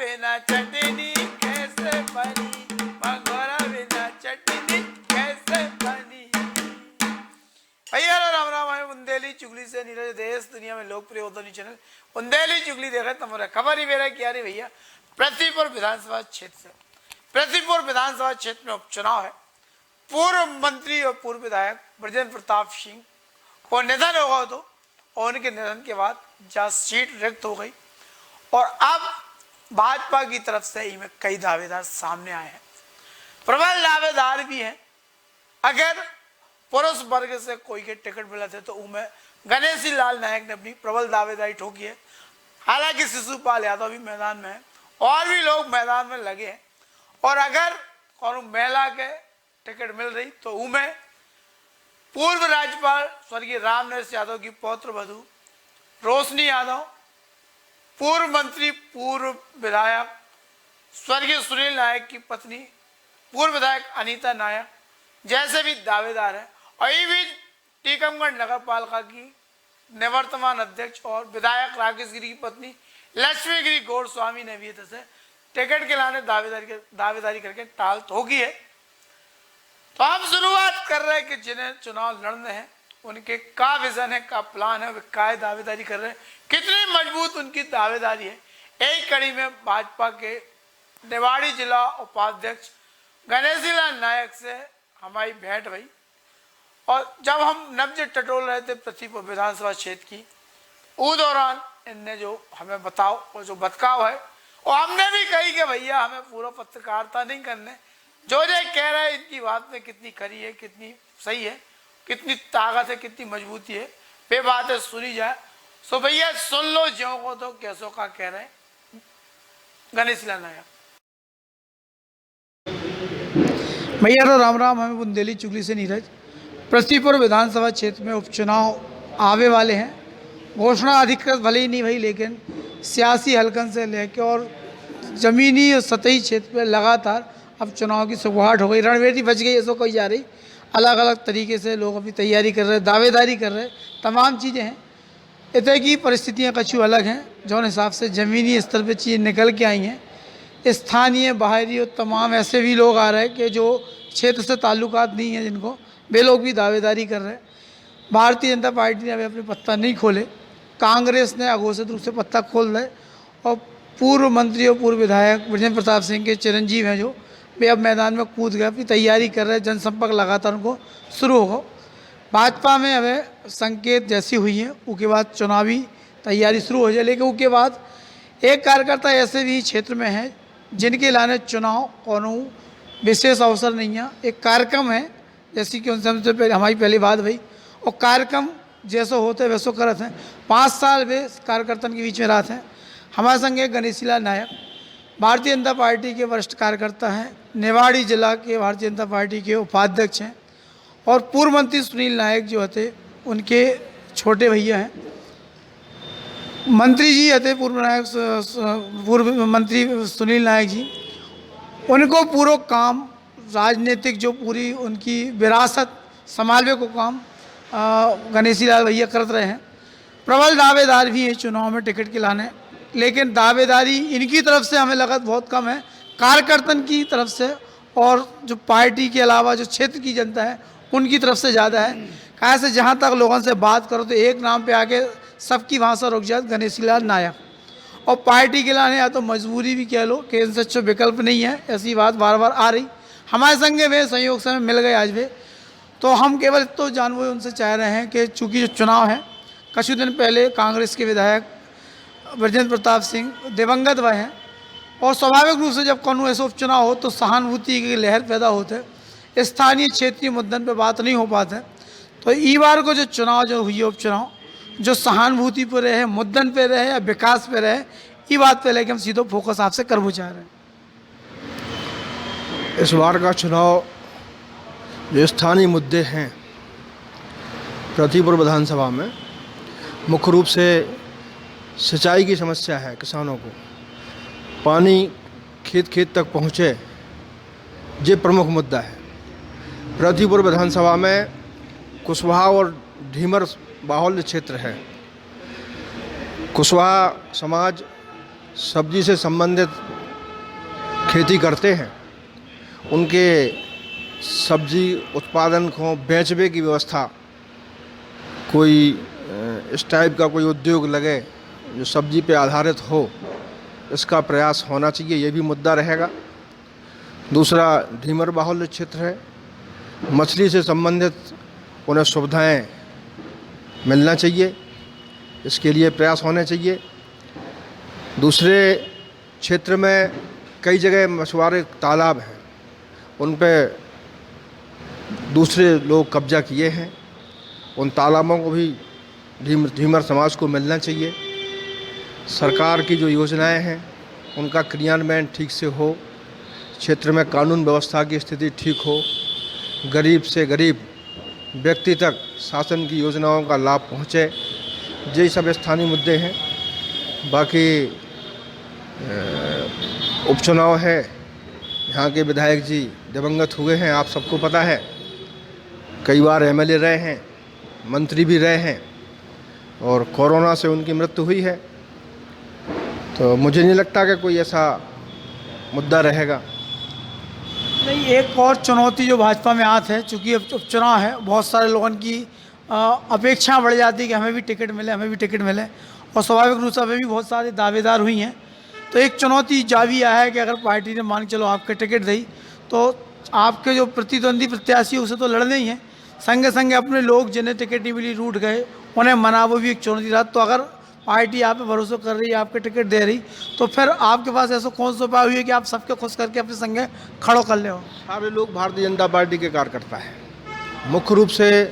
बिना चटनी कैसे बनी, मंगोरा बिना चटनी कैसे बनी। भैया राम राम है। बुंदेली चुगली से नीरज देश दुनिया में लोकप्रिय होता नहीं चैनल बुंदेली चुगली देखे तुम्हारा खबर ही मेरा क्या रे भैया। पृथ्वीपुर विधानसभा क्षेत्र से पृथ्वीपुर विधानसभा क्षेत्र में उपचुनाव है। पूर्व मंत्री और पूर्व विधायक ब्रजेंद्र प्रताप सिंह को निधन होगा तो, और उनके निधन के बाद जहाँ सीट रिक्त हो गई और अब भाजपा की तरफ से इनमें कई दावेदार सामने आए हैं। प्रबल दावेदार भी हैं। अगर पुरुष वर्ग से कोई के टिकट मिला थे तो उनमें गणेशी लाल नायक ने अपनी प्रबल दावेदारी ठोकी है। हालांकि शिशुपाल यादव भी मैदान में है और भी लोग मैदान में लगे हैं। और अगर कौन महिला के टिकट मिल रही तो उनमें पूर्व राज्यपाल स्वर्गीय रामनरेश यादव की पौत्र वधू रोशनी यादव, पूर्व मंत्री पूर्व विधायक स्वर्गीय सुनील नायक की पत्नी पूर्व विधायक अनीता नायक जैसे भी दावेदार हैं। और ये भी टीकमगढ़ नगर पालिका की निवर्तमान अध्यक्ष और विधायक राकेश गिरी की पत्नी लक्ष्मी गिरी गोस्वामी ने भी जैसे टिकट के लाने दावेदारी करके टाल ठोकी है। तो हम शुरुआत कर रहे हैं कि जिन्हें चुनाव लड़ने हैं उनके का विजन है, का प्लान है, वे काय दावेदारी कर रहे हैं, कितनी मजबूत उनकी दावेदारी है। एक कड़ी में भाजपा के निवाड़ी जिला उपाध्यक्ष गणेशी लाल नायक से हमारी भेंट हुई और जब हम नब्ज टटोल रहे थे पृथ्वीपुर विधानसभा क्षेत्र की, उस दौरान इनने जो हमें बताओ और जो बतकाव है और हमने भी कही कि भैया हमें पूरा पत्रकारिता नहीं करने, जो कह रहे हैं इनकी बात में कितनी खरी है, कितनी सही है, कितनी ताकत है, कितनी मजबूती है, वे बातें सुनी जाए। सो भैया सुन लो ज्यों को तो कैसों का कह रहे हैं गणेश लाल नायक। भैया तो राम राम, हमें बुंदेली चुगली से नीरज। पृथ्वीपुर विधानसभा क्षेत्र में उपचुनाव आवे वाले हैं। घोषणा अधिकृत भले ही नहीं भई, लेकिन सियासी हलकन से लेकर और ज़मीनी और सतही क्षेत्र में लगातार अब चुनाव की शुरुआत हो गई। रणनीति बच गई ऐसा कही जा रही। अलग अलग तरीके से लोग अपनी तैयारी कर रहे हैं, दावेदारी कर रहे हैं, तमाम चीज़ें हैं। इतने की परिस्थितियाँ कछु अलग हैं जो हिसाब से ज़मीनी स्तर पर चीज़ें निकल के आई हैं। स्थानीय बाहरी और तमाम ऐसे भी लोग आ रहे हैं कि जो क्षेत्र से ताल्लुकात नहीं है जिनको, वे लोग भी दावेदारी कर रहे हैं। भारतीय जनता पार्टी ने अभी अपने पत्ता नहीं खोले, कांग्रेस ने अघोषित रूप से पत्ता खोल रहे और पूर्व मंत्री और पूर्व विधायक ब्रजेंद्र प्रताप सिंह के चिरंजीव हैं जो वे अब मैदान में कूद गए, अपनी तैयारी कर रहे हैं। जनसंपर्क लगातार उनको शुरू होगा। भाजपा में हमें संकेत जैसी हुई है उसके बाद चुनावी तैयारी शुरू हो जाए, लेकिन उसके बाद एक कार्यकर्ता ऐसे भी क्षेत्र में हैं जिनके लाने चुनाव कोनो विशेष अवसर नहीं है, एक कार्यक्रम है। जैसी कि उनसे हमसे पहले हमारी पहली बात हुई और कार्यक्रम जैसे होते वैसो करते हैं। 5 साल वे कार्यकर्ताओं के बीच में रहते हैं। हमारे संग एक गणेशी लाल नायक भारतीय जनता पार्टी के वरिष्ठ कार्यकर्ता हैं, निवाड़ी जिला के भारतीय जनता पार्टी के उपाध्यक्ष हैं और पूर्व मंत्री सुनील नायक जो थे उनके छोटे भैया हैं। मंत्री जी थे पूर्व मंत्री सुनील नायक जी, उनको पूरा काम राजनीतिक जो पूरी उनकी विरासत संभालने को काम गणेशी लाल भैया करते रहे हैं। प्रबल दावेदार भी हैं चुनाव में टिकट के लाने, लेकिन दावेदारी इनकी तरफ से हमें लगा बहुत कम है, कार्यकर्तन की तरफ से और जो पार्टी के अलावा जो क्षेत्र की जनता है उनकी तरफ से ज़्यादा है। कहाँ से जहाँ तक लोगों से बात करो तो एक नाम पे आके सबकी भाषा रुक जाए, गणेशी लाल नायक। और पार्टी के लाने या तो मजबूरी भी कह लो कि इनसे अच्छा विकल्प नहीं है, ऐसी बात बार बार आ रही। हमारे संगे वे संयोग से मिल गए आज वे, तो हम केवल तो जानबूझ उनसे चाह रहे हैं कि चूँकि जो चुनाव है, कुछ दिन पहले कांग्रेस के विधायक ब्रजेंद्र प्रताप सिंह दिवंगत हुए हैं और स्वाभाविक रूप से जब कोनो ऐसा उपचुनाव हो तो सहानुभूति की लहर पैदा होते, स्थानीय क्षेत्रीय मुद्दन पे बात नहीं हो पाते। तो ई बार को जो चुनाव जो हुई है उपचुनाव, जो सहानुभूति पर रहे, मुद्दन पे रहे या विकास पे रहे, ये बात पे लेके हम सीधो फोकस आपसे करना चाह रहे हैं। इस बार का चुनाव जो स्थानीय मुद्दे हैं पृथ्वीपुर विधानसभा में, मुख्य रूप से सिंचाई की समस्या है। किसानों को पानी खेत खेत तक पहुँचे, ये प्रमुख मुद्दा है। पृथ्वीपुर विधानसभा में कुशवाहा और ढीमर बाहुल्य क्षेत्र है। कुशवाहा समाज सब्जी से संबंधित खेती करते हैं उनके सब्जी उत्पादन को बेचने की व्यवस्था, कोई इस टाइप का कोई उद्योग लगे जो सब्जी पे आधारित हो, इसका प्रयास होना चाहिए। ये भी मुद्दा रहेगा। दूसरा ढीमर बाहुल्य क्षेत्र है, मछली से संबंधित उन्हें सुविधाएं मिलना चाहिए, इसके लिए प्रयास होने चाहिए। दूसरे क्षेत्र में कई जगह मछुआरे तालाब हैं, उन पे दूसरे लोग कब्जा किए हैं, उन तालाबों को भी ढीमर समाज को मिलना चाहिए। सरकार की जो योजनाएं हैं उनका क्रियान्वयन ठीक से हो, क्षेत्र में कानून व्यवस्था की स्थिति ठीक हो, गरीब से गरीब व्यक्ति तक शासन की योजनाओं का लाभ पहुँचे, यही सब स्थानीय मुद्दे हैं। बाकी उपचुनाव है, यहाँ के विधायक जी दिवंगत हुए हैं, आप सबको पता है। कई बार एमएलए रहे हैं, मंत्री भी रहे हैं, और कोरोना से उनकी मृत्यु हुई है। तो मुझे नहीं लगता कि कोई ऐसा मुद्दा रहेगा। नहीं, एक और चुनौती जो भाजपा में आती है, चूँकि अब उपचुनाव है, बहुत सारे लोगों की अपेक्षा बढ़ जाती है कि हमें भी टिकट मिले, हमें भी टिकट मिले, और स्वाभाविक रूप से हमें भी बहुत सारे दावेदार हुई हैं। तो एक चुनौती जा भी आया है कि अगर पार्टी ने मान के चलो आपके टिकट दी, तो आपके जो प्रतिद्वंदी प्रत्याशी उसे तो लड़ने ही हैं, संगे संगे अपने लोग जिन्हें टिकट नहीं मिली, रूठ गए, उन्हें मना, वो भी एक चुनौती रहा। तो अगर पार्टी आप पे भरोसा कर रही है, आपके टिकट दे रही, तो फिर आपके पास ऐसा कौन सा उपाय हुई है कि आप सबके खुश करके अपने संगे खड़ो कर ले हो? सारे लोग भारतीय जनता पार्टी के कार्यकर्ता हैं। मुख्य रूप से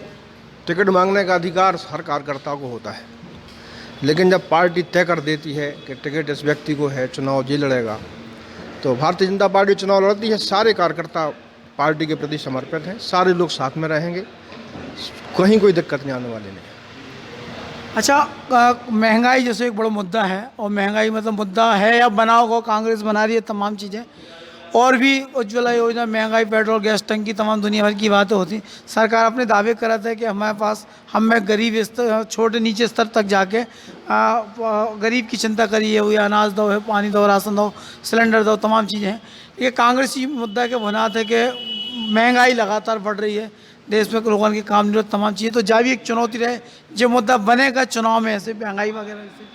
टिकट मांगने का अधिकार हर कार्यकर्ता को होता है, लेकिन जब पार्टी तय कर देती है कि टिकट इस व्यक्ति को है, चुनाव जी लड़ेगा, तो भारतीय जनता पार्टी चुनाव लड़ती है। सारे कार्यकर्ता पार्टी के प्रति समर्पित हैं, सारे लोग साथ में रहेंगे, कहीं कोई दिक्कत नहीं आने वाली नहीं। अच्छा, महंगाई जैसे एक बड़ा मुद्दा है, और महंगाई मतलब मुद्दा है या बना होगा, कांग्रेस बना रही है तमाम चीज़ें, और भी उज्ज्वला योजना, महंगाई, पेट्रोल, गैस, टंकी, तमाम दुनिया भर की बातें होती। सरकार अपने दावे कराता है कि हमारे पास, हमें गरीब स्तर, छोटे नीचे स्तर तक जाके गरीब की चिंता करिए, हुई अनाज दो है, पानी दो, राशन दो, सिलेंडर दो, तमाम चीज़ें हैं। ये कांग्रेसी मुद्दा के बुनियाद है कि महंगाई लगातार बढ़ रही है, देश में लोगों की काम जरूरत, तमाम चीज़ें, तो जा भी एक चुनौती रहे जो मुद्दा बनेगा चुनाव में, ऐसे महंगाई वगैरह से।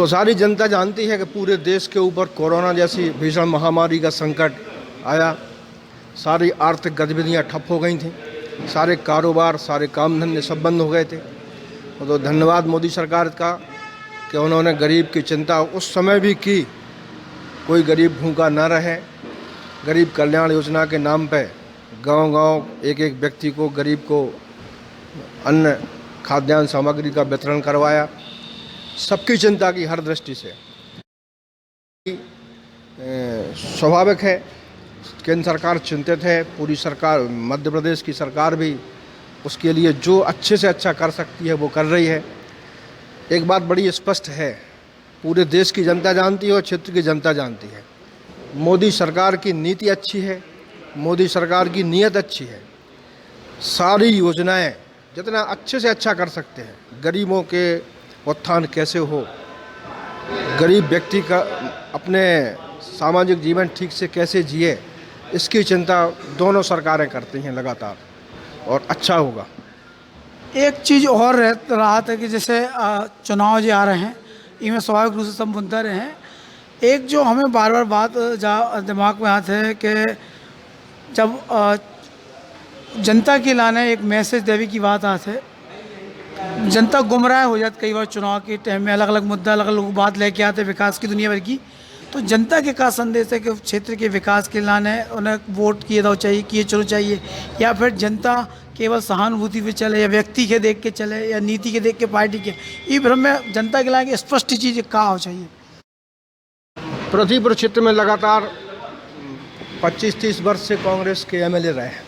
सारी जनता जानती है कि पूरे देश के ऊपर कोरोना जैसी भीषण महामारी का संकट आया, सारी आर्थिक गतिविधियां ठप हो गई थीं, सारे कारोबार, सारे काम धंधे सब बंद हो गए थे। तो धन्यवाद मोदी सरकार का कि उन्होंने गरीब की चिंता उस समय भी की, कोई गरीब भूखा न रहे। गरीब कल्याण योजना के नाम पे गांव-गांव एक एक व्यक्ति को, गरीब को अन्न खाद्यान्न सामग्री का वितरण करवाया, सबकी चिंता की हर दृष्टि से। स्वाभाविक है, केंद्र सरकार चिंतित है, पूरी सरकार, मध्य प्रदेश की सरकार भी उसके लिए जो अच्छे से अच्छा कर सकती है वो कर रही है। एक बात बड़ी स्पष्ट है, पूरे देश की जनता जानती है और क्षेत्र की जनता जानती है, मोदी सरकार की नीति अच्छी है, मोदी सरकार की नीयत अच्छी है। सारी योजनाएं जितना अच्छे से अच्छा कर सकते हैं, गरीबों के उत्थान कैसे हो, गरीब व्यक्ति का अपने सामाजिक जीवन ठीक से कैसे जिए, इसकी चिंता दोनों सरकारें करती हैं लगातार, और अच्छा होगा। एक चीज़ और रहा था कि जैसे चुनाव जो आ रहे हैं, इनमें स्वाभाविक रूप से सब मुद्दा रहे हैं। एक जो हमें बार बार बात दिमाग में आती है कि जब जनता के लाने एक मैसेज देने की बात आती है, जनता गुमराह हो जाती कई बार चुनाव के टाइम में, अलग अलग मुद्दा, अलग अलग बात लेके आते विकास की दुनिया भर की। तो जनता के क्या संदेश है कि क्षेत्र के विकास के लाने उन्हें वोट किए दो चाहिए, किए चलो चाहिए, या फिर जनता केवल सहानुभूति पे चले, या व्यक्ति के देख के चले, या नीति के देख के पार्टी के, ये भ्रम में जनता के लाने स्पष्ट चीज़ क्या हो चाहिए? प्रतिपुर क्षेत्र में लगातार 25-30 वर्ष से कांग्रेस के एमएलए रहे हैं।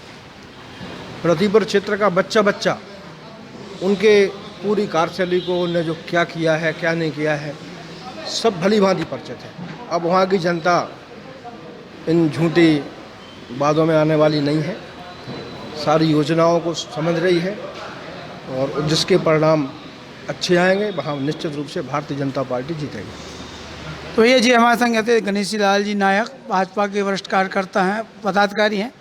प्रतिपुर क्षेत्र का बच्चा बच्चा उनके पूरी कार्यशैली को, उन्होंने जो क्या किया है, क्या नहीं किया है, सब भली भांति परिचित है। अब वहाँ की जनता इन झूठी बातों में आने वाली नहीं है, सारी योजनाओं को समझ रही है, और जिसके परिणाम अच्छे आएंगे वहाँ निश्चित रूप से भारतीय जनता पार्टी जीतेगी। तो ये जी हमारे संग थे गणेश लाल जी नायक, भाजपा के वरिष्ठ कार्यकर्ता हैं, पदाधिकारी हैं।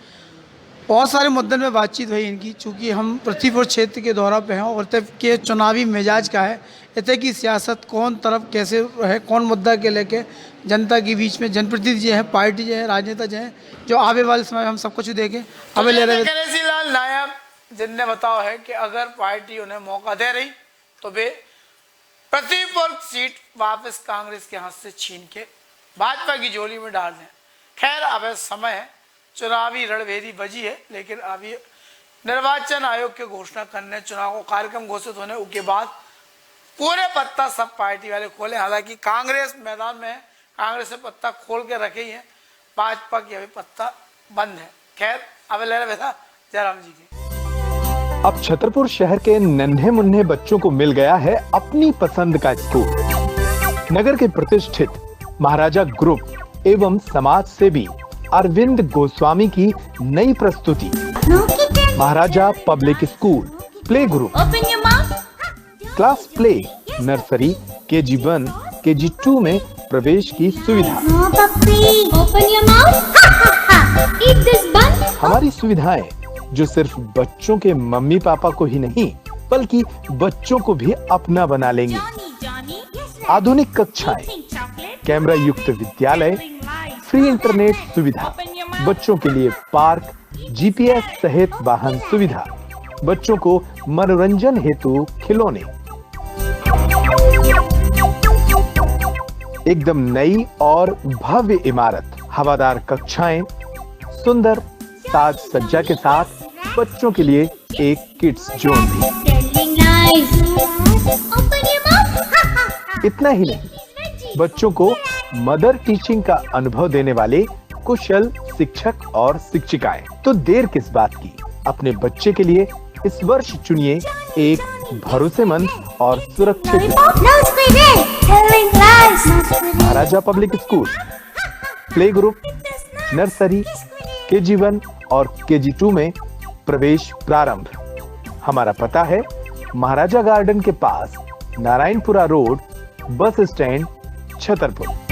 बहुत सारे मुद्दों में बातचीत हुई इनकी, चूँकि हम पृथ्वीपुर क्षेत्र के दौरा पे हैं और तब के चुनावी मिजाज का है, इतने की सियासत कौन तरफ कैसे है, कौन मुद्दा के लेके जनता के बीच में जनप्रतिनिधि जो है, पार्टी जो है, राजनेता जो है, जो आने वाले समय हम सब कुछ देखें। हमें ले रहे गणेश लाल नायक जिनने बताया है कि अगर पार्टी उन्हें मौका दे रही तो वे पृथ्वीपुर सीट वापस कांग्रेस के हाथ से छीन के भाजपा की झोली में डाल दें। खैर अब समय है, चुनावी रणभेरी बजी है, लेकिन अभी निर्वाचन आयोग के घोषणा करने, चुनाव को कार्यक्रम घोषित होने के बाद पूरे पत्ता सब पार्टी वाले खोले। हालांकि कांग्रेस मैदान में है, कांग्रेस ने पत्ता खोल के रखे ही है, भाजपा की अभी पत्ता बंद है। खैर अब ले रहे था जयराम जी की। अब छतरपुर शहर के नन्हे मुन्ने बच्चों को मिल गया है अपनी पसंद का स्कूल। नगर के प्रतिष्ठित महाराजा ग्रुप एवं समाज सेवी अरविंद गोस्वामी की नई प्रस्तुति Maharaja public school play group. Class play, nursery, KG1, KG2 में प्रवेश की सुविधा। हमारी सुविधाएं जो सिर्फ बच्चों के मम्मी पापा को ही नहीं बल्कि बच्चों को भी अपना बना लेंगे। आधुनिक कक्षाएं, कैमरा युक्त विद्यालय, फ्री इंटरनेट सुविधा, बच्चों के लिए पार्क, GPS सहित वाहन सुविधा, बच्चों को मनोरंजन हेतु खिलौने। एकदम नई और भव्य इमारत, हवादार कक्षाएं, सुंदर साज सज्जा के साथ बच्चों के लिए एक किड्स जोन भी। इतना ही नहीं, बच्चों को मदर टीचिंग का अनुभव देने वाले कुशल शिक्षक और शिक्षिकाएं। तो देर किस बात की, अपने बच्चे के लिए इस वर्ष चुनिए एक भरोसेमंद और सुरक्षित Maharaja public school play group, nursery, KG1 और KG2 में प्रवेश प्रारंभ। हमारा पता है महाराजा गार्डन के पास, Narayanpura road, bus stand, Chhatarpur.